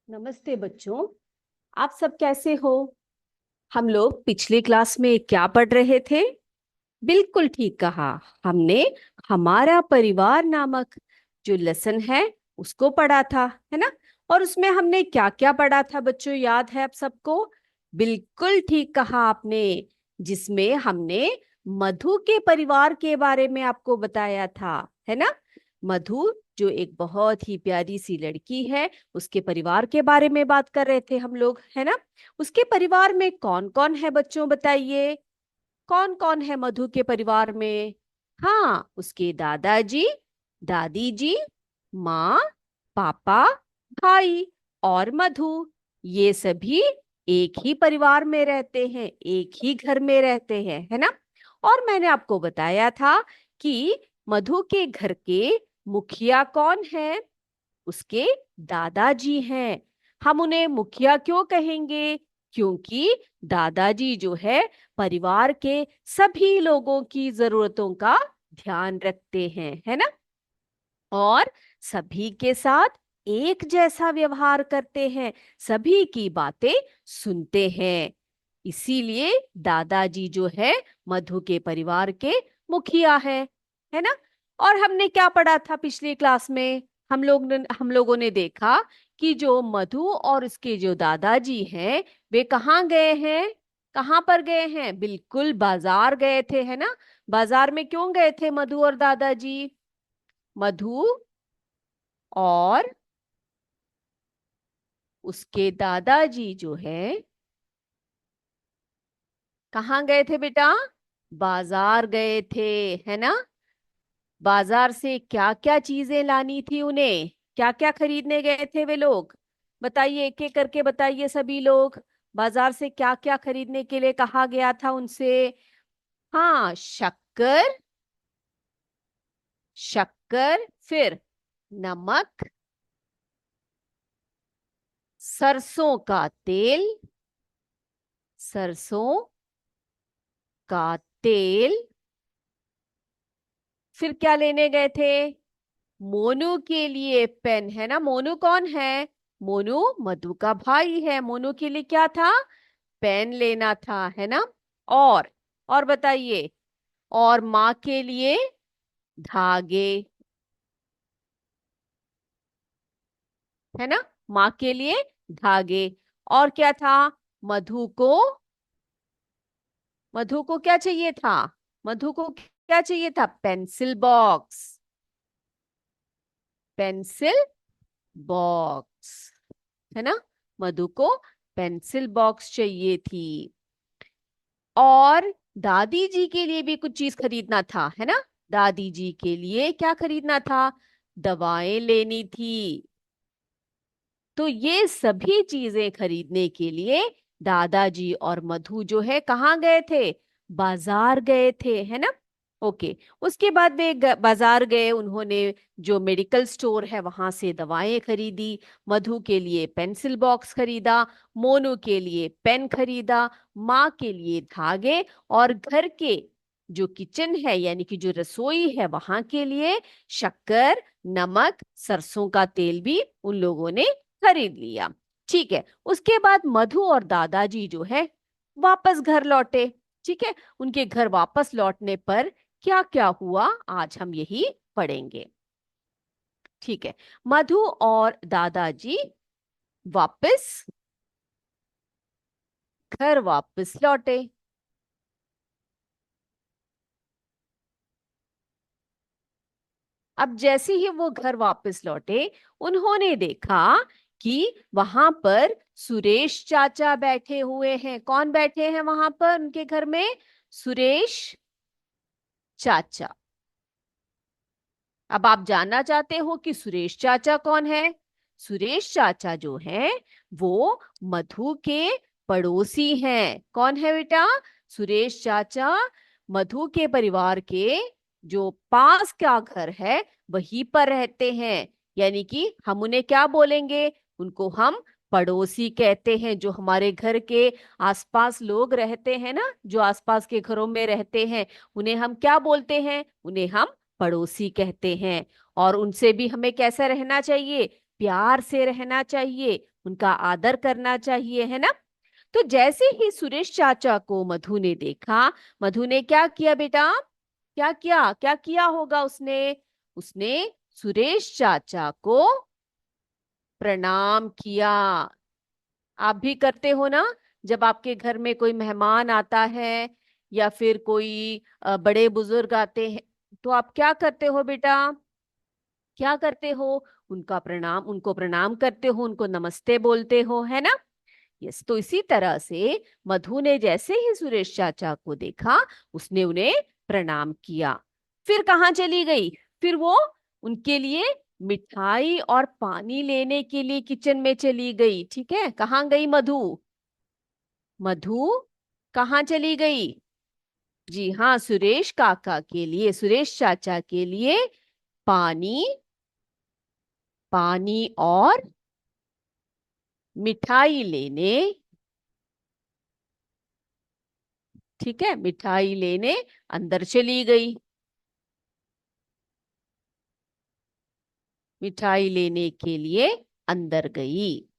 नमस्ते बच्चों। आप सब कैसे हो? हम लोग पिछले क्लास में क्या पढ़ रहे थे? बिल्कुल ठीक कहा। हमने हमारा परिवार नामक जो लेसन है उसको पढ़ा था, है ना? और उसमें हमने क्या क्या पढ़ा था बच्चों, याद है आप सबको? बिल्कुल ठीक कहा आपने। जिसमें हमने मधु के परिवार के बारे में आपको बताया था, है ना? मधु जो एक बहुत ही प्यारी सी लड़की है, उसके परिवार के बारे में बात कर रहे थे हम लोग, है ना? उसके परिवार में कौन कौन है बच्चों, बताइए। कौन कौन है मधु के परिवार में? हाँ, उसके दादाजी, दादी जी, माँ, पापा, भाई और मधु, ये सभी एक ही परिवार में रहते हैं, एक ही घर में रहते हैं, है ना? और मैंने आपको बताया था कि मधु के घर के मुखिया कौन है? उसके दादाजी हैं। हम उन्हें मुखिया क्यों कहेंगे? क्योंकि दादाजी जो है परिवार के सभी लोगों की जरूरतों का ध्यान रखते हैं, है ना? और सभी के साथ एक जैसा व्यवहार करते हैं, सभी की बातें सुनते हैं। इसीलिए दादाजी जो है मधु के परिवार के मुखिया है ना? और हमने क्या पढ़ा था पिछली क्लास में? हम लोगों ने देखा कि जो मधु और उसके जो दादाजी हैं वे कहाँ गए हैं? कहाँ पर गए हैं? बिल्कुल बाजार गए थे, है ना? बाजार में क्यों गए थे मधु और दादाजी? मधु और उसके दादाजी जो है कहाँ गए थे बेटा? बाजार गए थे, है ना? बाजार से क्या क्या चीजें लानी थी उन्हें? क्या क्या खरीदने गए थे वे लोग? बताइए, एक एक करके बताइए सभी लोग। बाजार से क्या क्या खरीदने के लिए कहा गया था उनसे? हाँ, शक्कर, शक्कर, फिर नमक, सरसों का तेल, सरसों का तेल, फिर क्या लेने गए थे? मोनू के लिए पेन, है ना? मोनू कौन है? मोनू मधु का भाई है। मोनू के लिए क्या था? पेन लेना था, है ना? और बताइए। और माँ के लिए धागे, है ना? माँ के लिए धागे। और क्या था? मधु को मधु को क्या चाहिए था? मधु को क्या चाहिए था? पेंसिल बॉक्स, पेंसिल बॉक्स, है ना? मधु को पेंसिल बॉक्स चाहिए थी। और दादी जी के लिए भी कुछ चीज खरीदना था, है ना? दादी जी के लिए क्या खरीदना था? दवाएं लेनी थी। तो ये सभी चीजें खरीदने के लिए दादाजी और मधु जो है कहाँ गए थे? बाजार गए थे, है ना? ओके। उसके बाद वे बाजार गए, उन्होंने जो मेडिकल स्टोर है वहां से दवाएं खरीदी। मधु के लिए पेंसिल बॉक्स खरीदा, मोनू के लिए पेन खरीदा, माँ के लिए धागे, और घर के जो किचन है यानी कि जो रसोई है वहां के लिए शक्कर, नमक, सरसों का तेल भी उन लोगों ने खरीद लिया। ठीक है। उसके बाद मधु और दादाजी जो है वापस घर लौटे। ठीक है। उनके घर वापस लौटने पर क्या क्या हुआ आज हम यही पढ़ेंगे। ठीक है। मधु और दादाजी वापस घर वापस लौटे। अब जैसे ही वो घर वापस लौटे, उन्होंने देखा कि वहां पर सुरेश चाचा बैठे हुए हैं। कौन बैठे हैं वहां पर उनके घर में? सुरेश चाचा। अब आप जानना चाहते हो कि सुरेश चाचा कौन है? सुरेश चाचा जो है वो मधु के पड़ोसी हैं। कौन है बेटा? सुरेश चाचा मधु के परिवार के जो पास का घर है वहीं पर रहते हैं। यानी कि हम उन्हें क्या बोलेंगे? उनको हम पड़ोसी कहते हैं। जो हमारे घर के आसपास लोग रहते हैं ना, जो आसपास के घरों में रहते हैं, उन्हें हम क्या बोलते हैं? उन्हें हम पड़ोसी कहते हैं। और उनसे भी हमें कैसा रहना चाहिए? प्यार से रहना चाहिए, उनका आदर करना चाहिए, है ना। तो जैसे ही सुरेश चाचा को मधु ने देखा, मधु ने क्या किया बेटा? क्या किया होगा उसने? उसने सुरेश चाचा को प्रणाम किया। आप भी करते हो ना? जब आपके घर में कोई मेहमान आता है या फिर कोई बड़े बुजुर्ग आते हैं, तो आप क्या करते हो बेटा? क्या करते हो? उनको प्रणाम करते हो, उनको नमस्ते बोलते हो, है ना। यस, तो इसी तरह से मधु ने जैसे ही सुरेश चाचा को देखा, उसने उन्हें प्रणाम किया। फिर कहाँ चली गई? फिर वो उनके लिए मिठाई और पानी लेने के लिए किचन में चली गई। ठीक है, कहाँ गई मधु? मधु कहाँ चली गई? जी हाँ, सुरेश काका के लिए, सुरेश चाचा के लिए पानी, पानी और मिठाई लेने। ठीक है, मिठाई लेने अंदर चली गई। मिठाई लेने के लिए अंदर गई।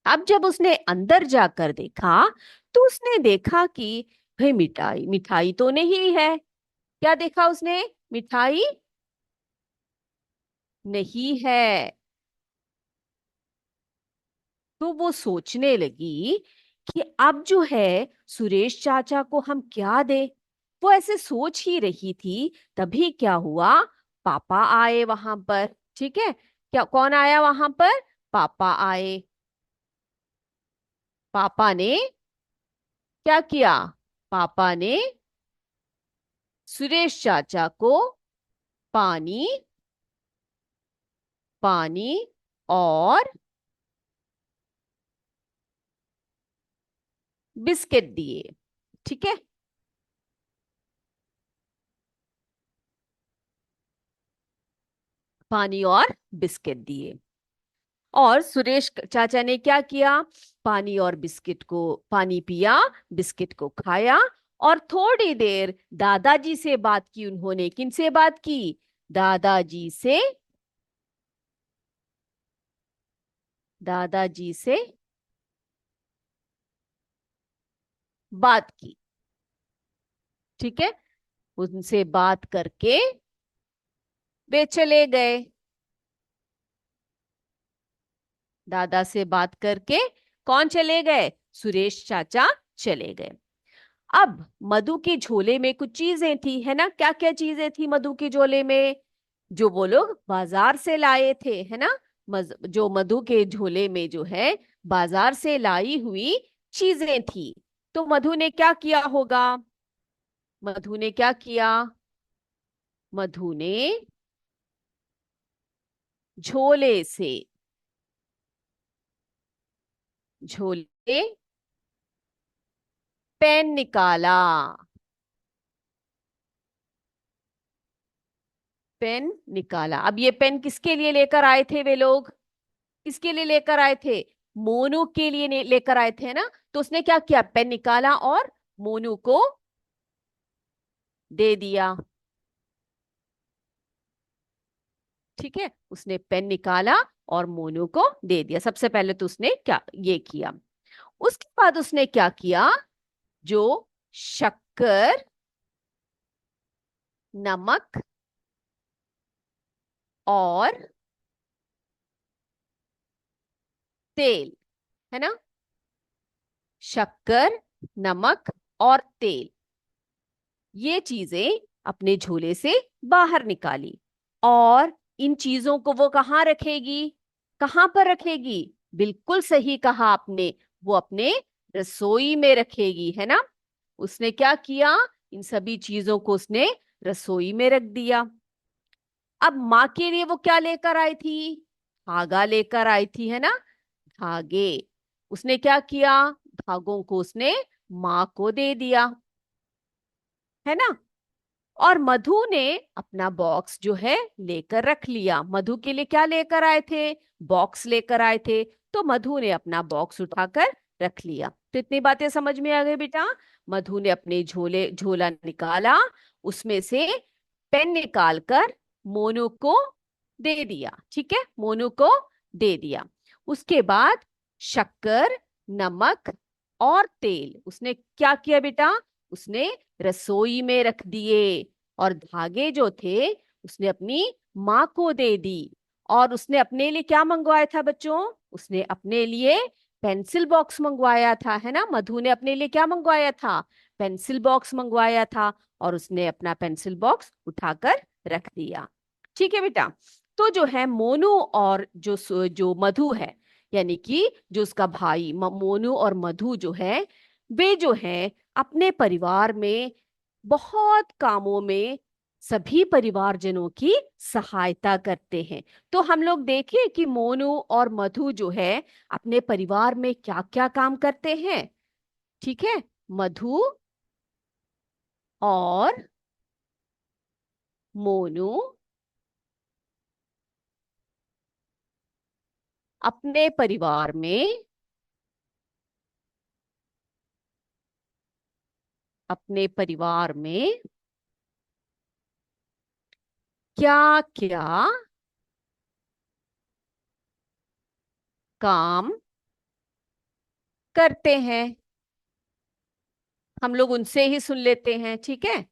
अब जब उसने अंदर जाकर देखा, तो उसने देखा कि भाई मिठाई मिठाई तो नहीं है। क्या देखा उसने? मिठाई नहीं है। तो वो सोचने लगी कि अब जो है सुरेश चाचा को हम क्या दे। वो ऐसे सोच ही रही थी, तभी क्या हुआ, पापा आए वहां पर। ठीक है, क्या कौन आया वहां पर? पापा आए। पापा ने क्या किया? पापा ने सुरेश चाचा को पानी, पानी और बिस्किट दिए। ठीक है, पानी और बिस्किट दिए। और सुरेश चाचा ने क्या किया? पानी और बिस्किट को, पानी पिया, बिस्किट को खाया, और थोड़ी देर दादाजी से बात की उन्होंने। किनसे बात की? दादाजी से। दादाजी से बात की। ठीक है, उनसे बात करके वे चले गए। दादा से बात करके कौन चले गए? सुरेश चाचा चले गए। अब मधु के झोले में कुछ चीजें थी, है ना। क्या क्या चीजें थी मधु के झोले में? जो वो लोग बाजार से लाए थे, है ना। जो मधु के झोले में जो है बाजार से लाई हुई चीजें थी। तो मधु ने क्या किया होगा? मधु ने क्या किया? मधु ने झोले से, झोले पेन निकाला। पेन निकाला। अब ये पेन किसके लिए लेकर आए थे वे लोग? किसके लिए लेकर आए थे? मोनू के लिए लेकर आए थे ना। तो उसने क्या किया? पेन निकाला और मोनू को दे दिया। ठीक है, उसने पेन निकाला और मोनू को दे दिया। सबसे पहले तो उसने क्या ये किया। उसके बाद उसने क्या किया? जो शक्कर, नमक और तेल, है ना। शक्कर, नमक और तेल, ये चीजें अपने झोले से बाहर निकाली। और इन चीजों को वो कहाँ रखेगी? कहाँ पर रखेगी? बिल्कुल सही कहा आपने, वो अपने रसोई में रखेगी, है ना। उसने क्या किया? इन सभी चीजों को उसने रसोई में रख दिया। अब माँ के लिए वो क्या लेकर आई थी? धागा लेकर आई थी, है ना। धागे, उसने क्या किया? धागों को उसने माँ को दे दिया, है ना। और मधु ने अपना बॉक्स जो है लेकर रख लिया। मधु के लिए क्या लेकर आए थे? बॉक्स लेकर आए थे। तो मधु ने अपना बॉक्स उठाकर रख लिया। तो इतनी बातें समझ में आ गई बेटा। मधु ने अपने झोला निकाला, उसमें से पेन निकालकर मोनू को दे दिया, ठीक है, मोनू को दे दिया। उसके बाद शक्कर, नमक और तेल उसने क्या किया बेटा, उसने रसोई में रख दिए। और धागे जो थे उसने अपनी माँ को दे दी। और उसने अपने लिए क्या मंगवाया था बच्चों, उसने अपने लिए पेंसिल बॉक्स मंगवाया था, है ना। मधु ने अपने लिए क्या मंगवाया था, पेंसिल बॉक्स मंगवाया था। और उसने अपना पेंसिल बॉक्स उठाकर रख दिया। ठीक है बेटा। तो जो है मोनू और जो मधु है, यानी कि जो उसका भाई मोनू और मधु जो है, वे जो है अपने परिवार में बहुत कामों में सभी परिवारजनों की सहायता करते हैं। तो हम लोग देखें कि मोनू और मधु जो है अपने परिवार में क्या क्या काम करते हैं। ठीक है, मधु और मोनू अपने परिवार में, अपने परिवार में क्या क्या काम करते हैं, हम लोग उनसे ही सुन लेते हैं, ठीक है।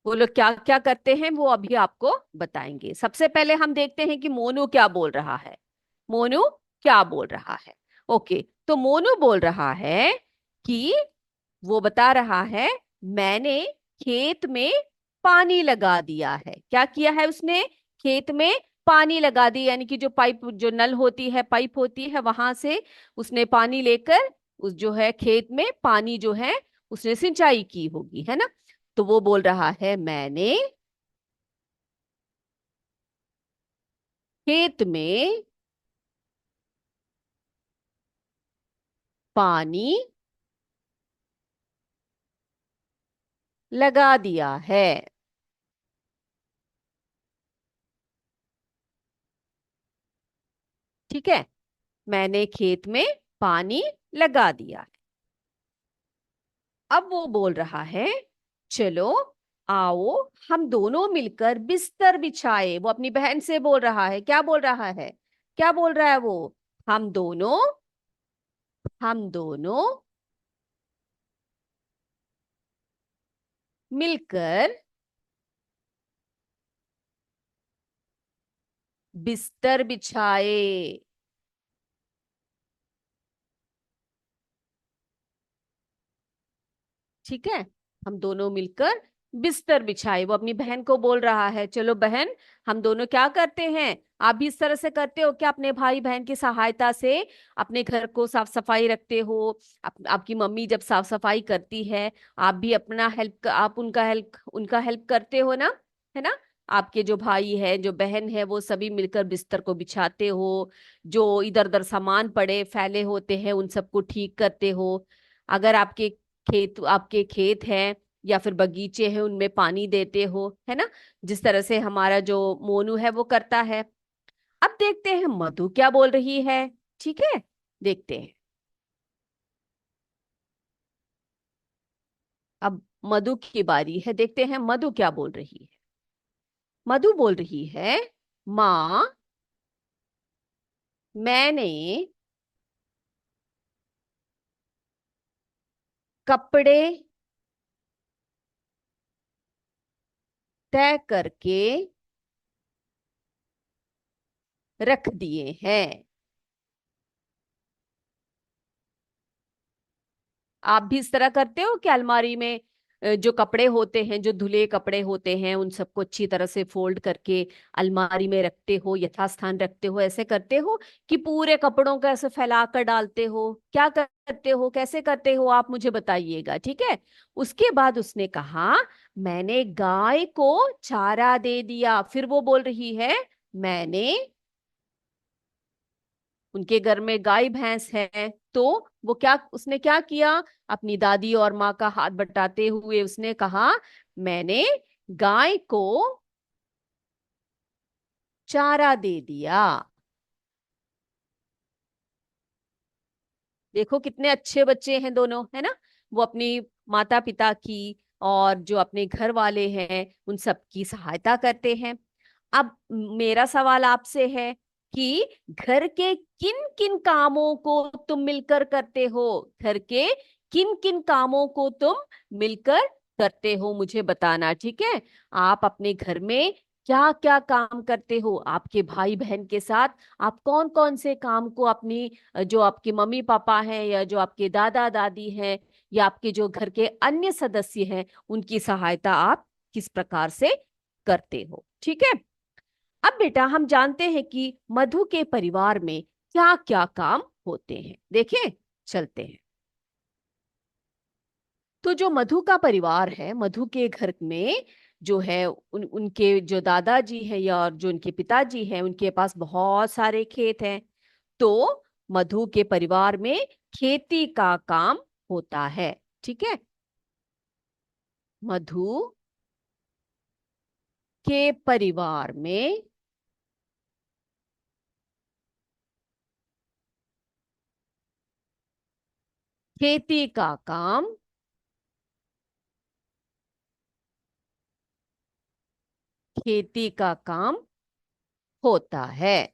वो लोग क्या क्या करते हैं वो अभी आपको बताएंगे। सबसे पहले हम देखते हैं कि मोनू क्या बोल रहा है। मोनू क्या बोल रहा है। ओके, तो मोनू बोल रहा है कि वो बता रहा है, मैंने खेत में पानी लगा दिया है। क्या किया है उसने, खेत में पानी लगा दी, यानी कि जो पाइप, जो नल होती है, पाइप होती है, वहां से उसने पानी लेकर उस जो है खेत में पानी जो है उसने सिंचाई की होगी, है ना। तो वो बोल रहा है, मैंने खेत में पानी लगा दिया है। ठीक है, मैंने खेत में पानी लगा दिया है। अब वो बोल रहा है, चलो आओ हम दोनों मिलकर बिस्तर बिछाए। वो अपनी बहन से बोल रहा है, क्या बोल रहा है, क्या बोल रहा है वो, हम दोनों, हम दोनों मिलकर बिस्तर बिछाए। ठीक है, हम दोनों मिलकर बिस्तर बिछाए। वो अपनी बहन को बोल रहा है, चलो बहन हम दोनों क्या करते हैं, आप भी इस तरह से करते हो क्या, अपने भाई बहन की सहायता से अपने घर को साफ सफाई रखते हो। आपकी मम्मी जब साफ सफाई करती है, आप भी अपना हेल्प, आप उनका हेल्प करते हो ना, है ना। आपके जो भाई है, जो बहन है, वो सभी मिलकर बिस्तर को बिछाते हो। जो इधर उधर सामान पड़े फैले होते हैं उन सबको ठीक करते हो। अगर आपके खेत हैं या फिर बगीचे हैं, उनमें पानी देते हो, है ना, जिस तरह से हमारा जो मोनू है वो करता है। अब देखते हैं मधु क्या बोल रही है। ठीक है, देखते हैं। अब मधु की बारी है, देखते हैं मधु क्या बोल रही है। मधु बोल रही है, माँ, मैंने कपड़े तय करके रख दिए हैं। आप भी इस तरह करते हो कि अलमारी में जो कपड़े होते हैं, जो धुले कपड़े होते हैं, उन सबको अच्छी तरह से फोल्ड करके अलमारी में रखते हो, यथास्थान रखते हो, ऐसे करते हो कि पूरे कपड़ों को ऐसे फैला कर डालते हो, क्या करते हो, कैसे करते हो, आप मुझे बताइएगा, ठीक है। उसके बाद उसने कहा, मैंने गाय को चारा दे दिया। फिर वो बोल रही है, मैंने, उनके घर में गाय भैंस है, तो वो क्या, उसने क्या किया, अपनी दादी और माँ का हाथ बटाते हुए उसने कहा, मैंने गाय को चारा दे दिया। देखो कितने अच्छे बच्चे हैं दोनों, है ना। वो अपनी माता पिता की और जो अपने घर वाले हैं उन सबकी सहायता करते हैं। अब मेरा सवाल आपसे है कि घर के किन किन कामों को तुम मिलकर करते हो? घर के किन किन कामों को तुम मिलकर करते हो, मुझे बताना, ठीक है? आप अपने घर में क्या क्या काम करते हो? आपके भाई बहन के साथ आप कौन कौन से काम को अपनी जो आपके मम्मी पापा हैं या जो आपके दादा दादी हैं या आपके जो घर के अन्य सदस्य हैं उनकी सहायता आप किस प्रकार से करते हो, ठीक है? अब बेटा हम जानते हैं कि मधु के परिवार में क्या क्या काम होते हैं, देखें, चलते हैं। तो जो मधु का परिवार है, मधु के घर में जो है उनके जो दादाजी हैं या जो उनके पिताजी हैं उनके पास बहुत सारे खेत हैं। तो मधु के परिवार में खेती का काम होता है, ठीक है? मधु के परिवार में खेती का काम खेती का काम होता है।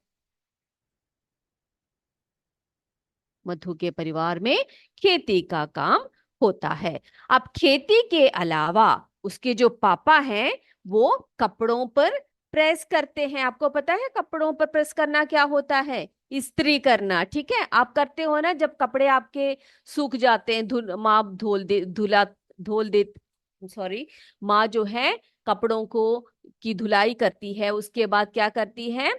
मधु के परिवार में खेती का काम होता है। अब खेती के अलावा उसके जो पापा हैं वो कपड़ों पर प्रेस करते हैं। आपको पता है कपड़ों पर प्रेस करना क्या होता है? इस्त्री करना, ठीक है? आप करते हो ना, जब कपड़े आपके सूख जाते हैं, धुल माँ धोल दे धुला धोल दे सॉरी, माँ जो है कपड़ों को की धुलाई करती है, उसके बाद क्या करती है?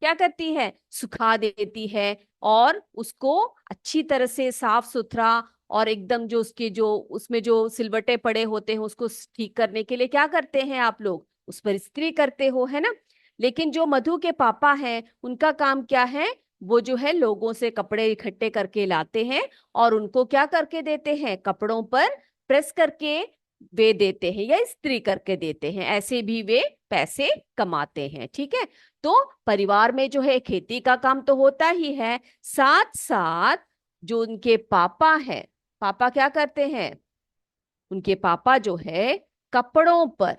क्या करती है? सुखा देती है और उसको अच्छी तरह से साफ सुथरा और एकदम जो उसके जो उसमें जो सिलवटे पड़े होते हैं उसको ठीक करने के लिए क्या करते हैं आप लोग? उस पर इस्त्री करते हो, है ना? लेकिन जो मधु के पापा हैं उनका काम क्या है? वो जो है लोगों से कपड़े इकट्ठे करके लाते हैं और उनको क्या करके देते हैं? कपड़ों पर प्रेस करके वे देते हैं या इस्त्री करके देते हैं। ऐसे भी वे पैसे कमाते हैं, ठीक है? तो परिवार में जो है खेती का काम तो होता ही है, साथ साथ जो उनके पापा हैं, पापा क्या करते हैं? उनके पापा जो है कपड़ों पर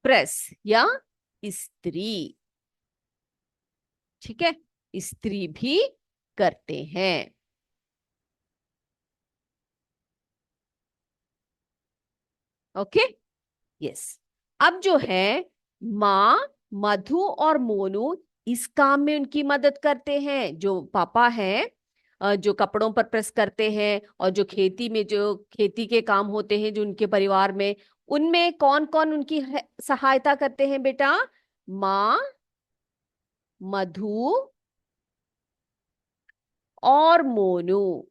प्रेस या इस्त्री, ठीक है, इस्त्री भी करते हैं। Okay, yes. अब जो है माँ, मधु और मोनू इस काम में उनकी मदद करते हैं। जो पापा हैं जो कपड़ों पर प्रेस करते हैं और जो खेती में जो खेती के काम होते हैं जो उनके परिवार में, उनमें कौन कौन उनकी सहायता करते हैं बेटा? माँ, मधु और मोनू।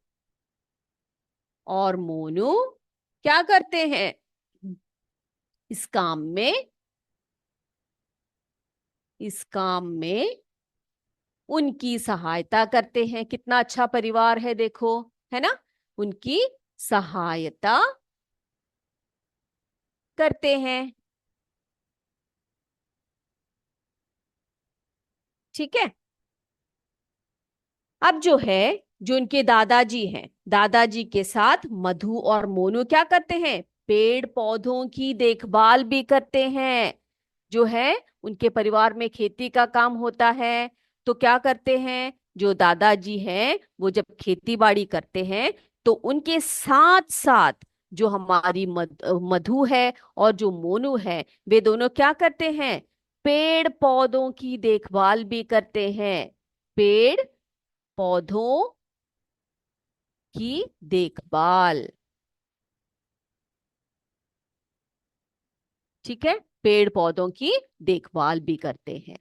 और मोनू क्या करते हैं इस काम में? इस काम में उनकी सहायता करते हैं। कितना अच्छा परिवार है देखो, है ना? उनकी सहायता करते हैं, ठीक है? अब जो है जो उनके दादाजी हैं, दादाजी के साथ मधु और मोनू क्या करते हैं? पेड़ पौधों की देखभाल भी करते हैं। जो है उनके परिवार में खेती का काम होता है, तो क्या करते हैं? जो दादाजी हैं वो जब खेती बाड़ी करते हैं तो उनके साथ साथ जो हमारी मधु है और जो मोनू है वे दोनों क्या करते हैं? पेड़ पौधों की देखभाल भी करते हैं। पेड़ पौधों की देखभाल, ठीक है, पेड़ पौधों की देखभाल भी करते हैं।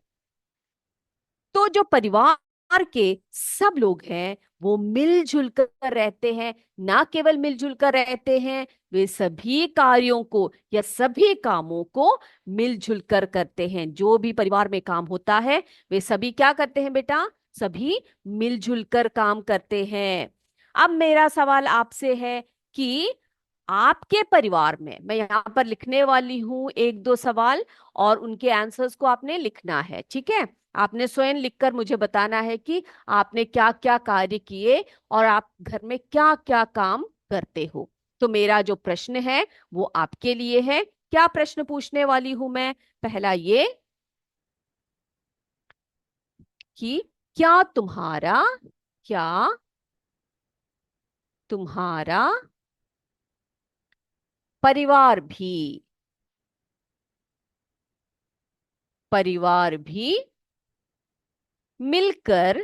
तो जो परिवार के सब लोग हैं वो मिलजुल कर रहते हैं। ना केवल मिलजुल कर रहते हैं, वे सभी कार्यों को या सभी कामों को मिलजुल कर करते हैं। जो भी परिवार में काम होता है वे सभी क्या करते हैं बेटा? सभी मिलजुल कर काम करते हैं। अब मेरा सवाल आपसे है कि आपके परिवार में, मैं यहाँ पर लिखने वाली हूं एक दो सवाल और उनके आंसर्स को आपने लिखना है, ठीक है? आपने स्वयं लिखकर मुझे बताना है कि आपने क्या क्या कार्य किए और आप घर में क्या क्या काम करते हो। तो मेरा जो प्रश्न है वो आपके लिए है। क्या प्रश्न पूछने वाली हूं मैं? पहला ये कि क्या तुम्हारा परिवार भी परिवार भी मिलकर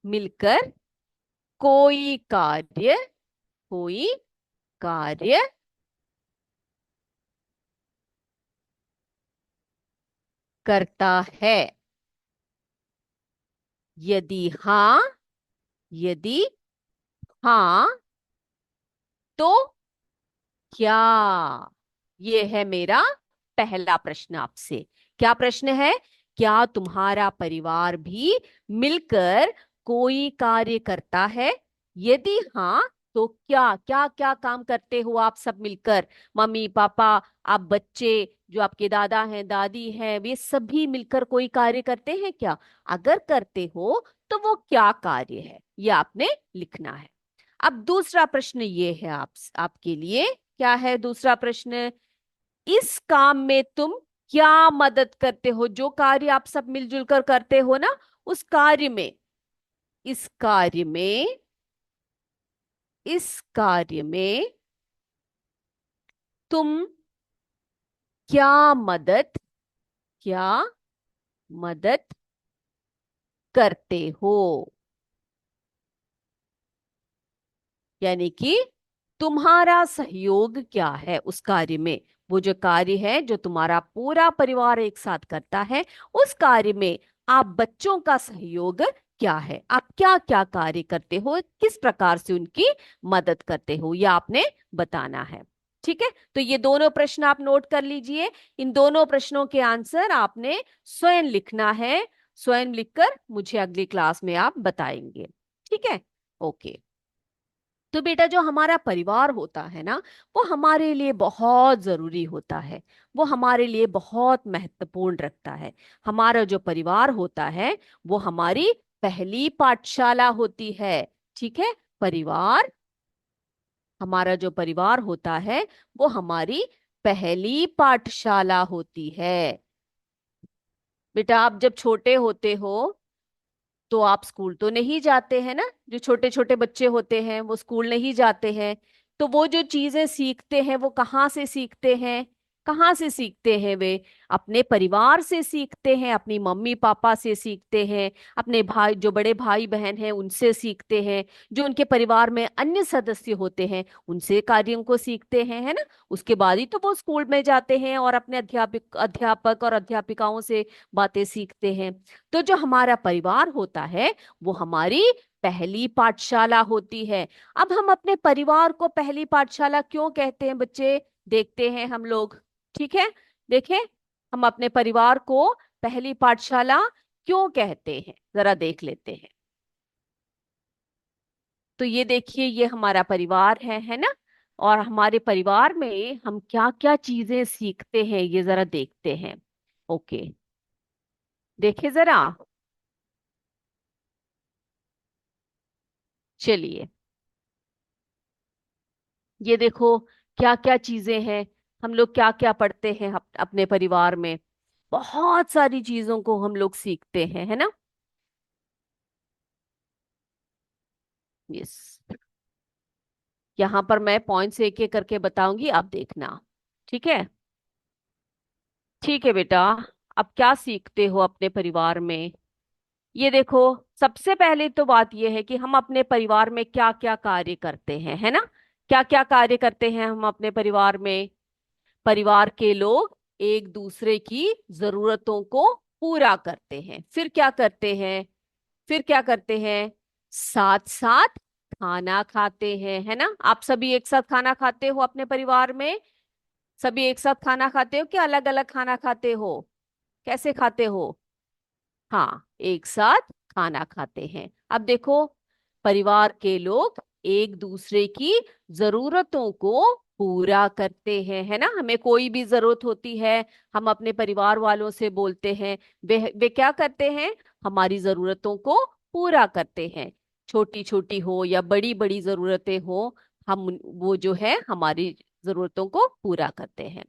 मिलकर कोई कार्य कोई कार्य करता है? यदि हाँ यदि हाँ तो क्या? ये है मेरा पहला प्रश्न आपसे। क्या प्रश्न है? क्या तुम्हारा परिवार भी मिलकर कोई कार्य करता है? यदि हाँ तो क्या क्या क्या काम करते हो आप सब मिलकर? मम्मी पापा, आप बच्चे, जो आपके दादा हैं दादी हैं, वे सभी मिलकर कोई कार्य करते हैं क्या? अगर करते हो तो वो क्या कार्य है, ये आपने लिखना है। अब दूसरा प्रश्न ये है आपके लिए। क्या है दूसरा प्रश्न? इस काम में तुम क्या मदद करते हो? जो कार्य आप सब मिलजुल कर करते हो ना, उस कार्य में, इस कार्य में इस कार्य में तुम क्या मदद क्या मदद करते हो? यानी कि तुम्हारा सहयोग क्या है उस कार्य में? वो जो कार्य है जो तुम्हारा पूरा परिवार एक साथ करता है, उस कार्य में आप बच्चों का सहयोग क्या है? आप क्या क्या कार्य करते हो, किस प्रकार से उनकी मदद करते हो, यह आपने बताना है। ठीक है, तो ये दोनों प्रश्न आप नोट कर लीजिए। इन दोनों प्रश्नों के आंसर आपने स्वयं लिखना है। स्वयं लिखकर मुझे अगली क्लास में आप बताएंगे। ठीक है, ओके। तो बेटा, जो हमारा परिवार होता है ना, वो हमारे लिए बहुत जरूरी होता है। वो हमारे लिए बहुत महत्वपूर्ण रखता है। हमारा जो परिवार होता है वो हमारी पहली पाठशाला होती है। ठीक है, परिवार, हमारा जो परिवार होता है वो हमारी पहली पाठशाला होती है। बेटा, आप जब छोटे होते हो तो आप स्कूल तो नहीं जाते हैं ना। जो छोटे छोटे बच्चे होते हैं वो स्कूल नहीं जाते हैं। तो वो जो चीजें सीखते हैं वो कहाँ से सीखते हैं? कहाँ से सीखते हैं वे? अपने परिवार से सीखते हैं, अपनी मम्मी पापा से सीखते हैं, अपने भाई, जो बड़े भाई बहन हैं उनसे सीखते हैं, जो उनके परिवार में अन्य सदस्य होते हैं उनसे कार्यों को सीखते हैं, है ना। उसके बाद ही तो वो स्कूल में जाते हैं और अपने अध्यापक और अध्यापिकाओं से बातें सीखते हैं। तो जो हमारा परिवार होता है वो हमारी पहली पाठशाला होती है। अब हम अपने परिवार को पहली पाठशाला क्यों कहते हैं बच्चे? देखते हैं हम लोग। ठीक है, देखें, हम अपने परिवार को पहली पाठशाला क्यों कहते हैं, जरा देख लेते हैं। तो ये देखिए, ये हमारा परिवार है ना। और हमारे परिवार में हम क्या क्या चीजें सीखते हैं ये जरा देखते हैं। ओके, देखे जरा, चलिए, ये देखो क्या क्या चीजें हैं। हम लोग क्या क्या पढ़ते हैं अपने परिवार में। बहुत सारी चीजों को हम लोग सीखते हैं, है ना। यस, यहाँ पर मैं पॉइंट्स एक एक करके बताऊंगी, आप देखना। ठीक है, ठीक है बेटा। अब क्या सीखते हो अपने परिवार में? ये देखो, सबसे पहले तो बात यह है कि हम अपने परिवार में क्या क्या कार्य करते हैं, है ना। क्या क्या कार्य करते हैं हम अपने परिवार में? परिवार के लोग एक दूसरे की जरूरतों को पूरा करते हैं। फिर क्या करते हैं? फिर क्या करते हैं? साथ साथ खाना खाते हैं, है ना। आप सभी एक साथ खाना खाते हो अपने परिवार में? सभी एक साथ खाना खाते हो कि अलग अलग खाना खाते हो? कैसे खाते हो? हाँ, एक साथ खाना खाते हैं। अब देखो, परिवार के लोग एक दूसरे की जरूरतों को पूरा करते हैं, है ना। हमें कोई भी जरूरत होती है, हम अपने परिवार वालों से बोलते हैं, वे क्या करते हैं, हमारी जरूरतों को पूरा करते हैं। छोटी छोटी हो या बड़ी बड़ी जरूरतें हो, वो जो है हमारी जरूरतों को पूरा करते हैं।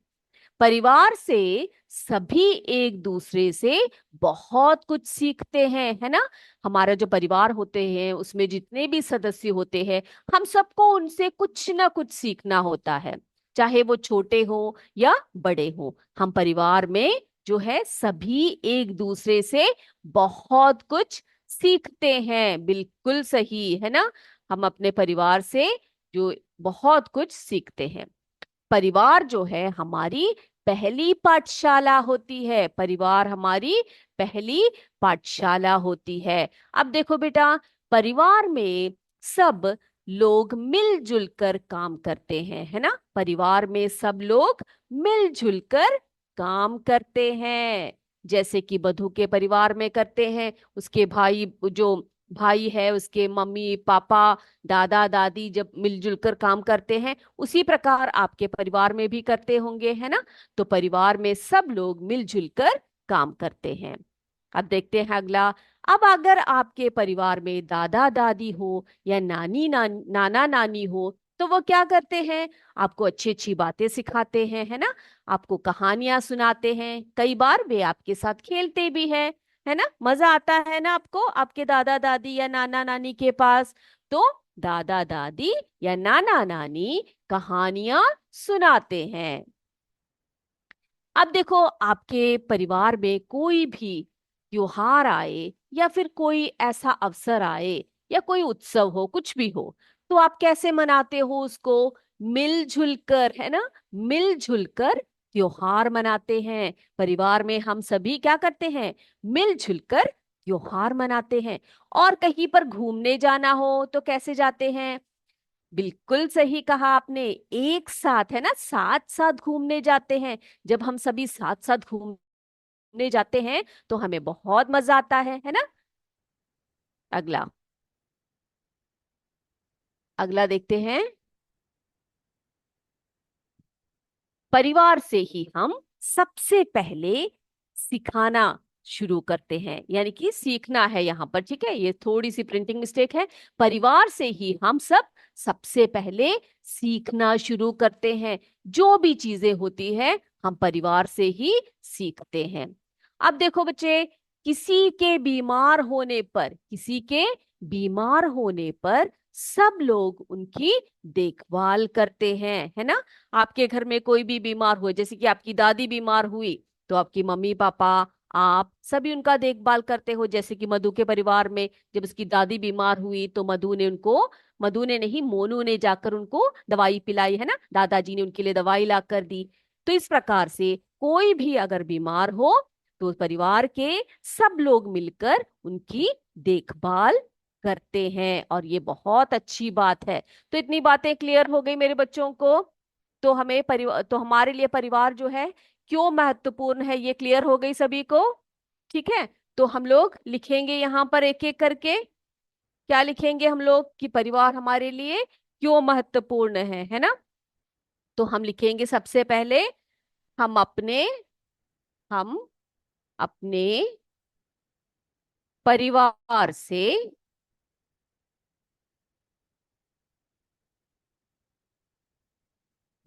परिवार से सभी एक दूसरे से बहुत कुछ सीखते हैं, है ना। हमारा जो परिवार होते हैं उसमें जितने भी सदस्य होते हैं, हम सबको उनसे कुछ ना कुछ सीखना होता है, चाहे वो छोटे हो या बड़े हो। हम परिवार में जो है सभी एक दूसरे से बहुत कुछ सीखते हैं, बिल्कुल सही है ना। हम अपने परिवार से जो बहुत कुछ सीखते हैं। परिवार जो है हमारी पहली पाठशाला होती है, परिवार हमारी पहली पाठशाला होती है। अब देखो बेटा, परिवार में सब लोग मिलजुल कर काम करते हैं, है ना। परिवार में सब लोग मिलजुल कर काम करते हैं। जैसे कि बधू के परिवार में करते हैं, उसके भाई जो भाई है उसके मम्मी पापा दादा दादी जब मिलजुल कर काम करते हैं, उसी प्रकार आपके परिवार में भी करते होंगे, है ना। तो परिवार में सब लोग मिलजुल कर काम करते हैं। अब देखते हैं अगला। अब अगर आपके परिवार में दादा दादी हो या नाना नानी हो, तो वो क्या करते हैं, आपको अच्छी अच्छी बातें सिखाते हैं, है ना। आपको कहानियां सुनाते हैं, कई बार वे आपके साथ खेलते भी हैं, है ना। मजा आता है ना आपको आपके दादा दादी या नाना नानी के पास। तो दादा दादी या नाना नानी कहानियां सुनाते हैं। अब देखो, आपके परिवार में कोई भी त्योहार आए या फिर कोई ऐसा अवसर आए या कोई उत्सव हो, कुछ भी हो, तो आप कैसे मनाते हो उसको, मिलजुल कर, है ना। मिलजुल कर त्योहार मनाते हैं। परिवार में हम सभी क्या करते हैं, मिलजुल कर त्योहार मनाते हैं। और कहीं पर घूमने जाना हो तो कैसे जाते हैं, बिल्कुल सही कहा आपने, एक साथ, है ना, साथ साथ घूमने जाते हैं। जब हम सभी साथ साथ घूमने जाते हैं तो हमें बहुत मजा आता है ना। अगला, अगला देखते हैं। परिवार से ही हम सबसे पहले सिखाना शुरू करते हैं, यानी कि सीखना है यहाँ पर, ठीक है, ये थोड़ी सी प्रिंटिंग मिस्टेक है। परिवार से ही हम सब सबसे पहले सीखना शुरू करते हैं। जो भी चीजें होती है हम परिवार से ही सीखते हैं। अब देखो बच्चे, किसी के बीमार होने पर सब लोग उनकी देखभाल करते हैं, है ना। आपके घर में कोई भी बीमार हुए, जैसे कि आपकी दादी बीमार हुई, तो आपकी मम्मी पापा आप सभी उनका देखभाल करते हो। जैसे कि मधु के परिवार में जब उसकी दादी बीमार हुई तो मधु ने नहीं, मोनू ने जाकर उनको दवाई पिलाई, है ना, दादाजी ने उनके लिए दवाई ला कर दी। तो इस प्रकार से कोई भी अगर बीमार हो तो परिवार के सब लोग मिलकर उनकी देखभाल करते हैं, और ये बहुत अच्छी बात है। तो इतनी बातें क्लियर हो गई मेरे बच्चों को। तो हमारे लिए परिवार जो है क्यों महत्वपूर्ण है, ये क्लियर हो गई सभी को, ठीक है। तो हम लोग लिखेंगे यहाँ पर एक एक करके। क्या लिखेंगे हम लोग कि परिवार हमारे लिए क्यों महत्वपूर्ण है ना। तो हम लिखेंगे सबसे पहले, हम अपने हम अपने परिवार से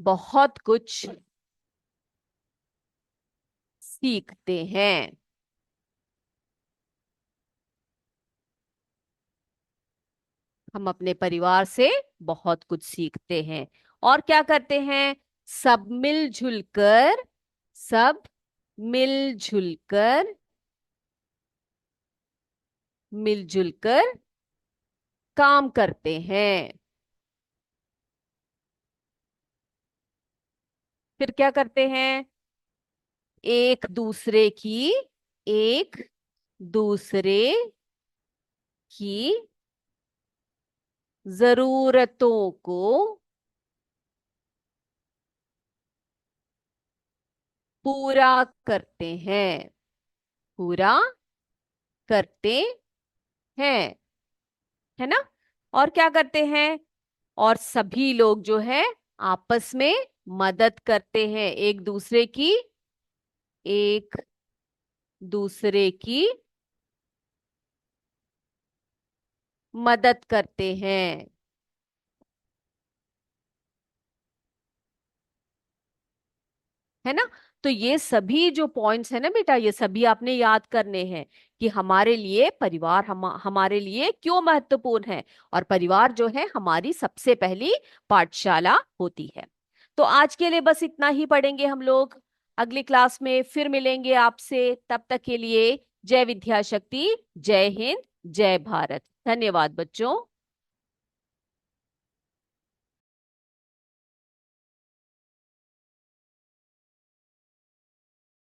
बहुत कुछ सीखते हैं। हम अपने परिवार से बहुत कुछ सीखते हैं। और क्या करते हैं, सब मिलजुल कर सब मिलजुल कर मिलजुल कर काम करते हैं। फिर क्या करते हैं, एक दूसरे की जरूरतों को पूरा करते हैं, पूरा करते हैं, है ना। और क्या करते हैं, और सभी लोग जो है आपस में मदद करते हैं, एक दूसरे की मदद करते हैं। है ना? तो ये सभी जो पॉइंट्स है ना बेटा, ये सभी आपने याद करने हैं कि हमारे लिए परिवार हमारे लिए क्यों महत्वपूर्ण है, और परिवार जो है हमारी सबसे पहली पाठशाला होती है। तो आज के लिए बस इतना ही पढ़ेंगे हम लोग। अगली क्लास में फिर मिलेंगे आपसे, तब तक के लिए जय विद्याशक्ति, जय हिंद, जय भारत। धन्यवाद बच्चों।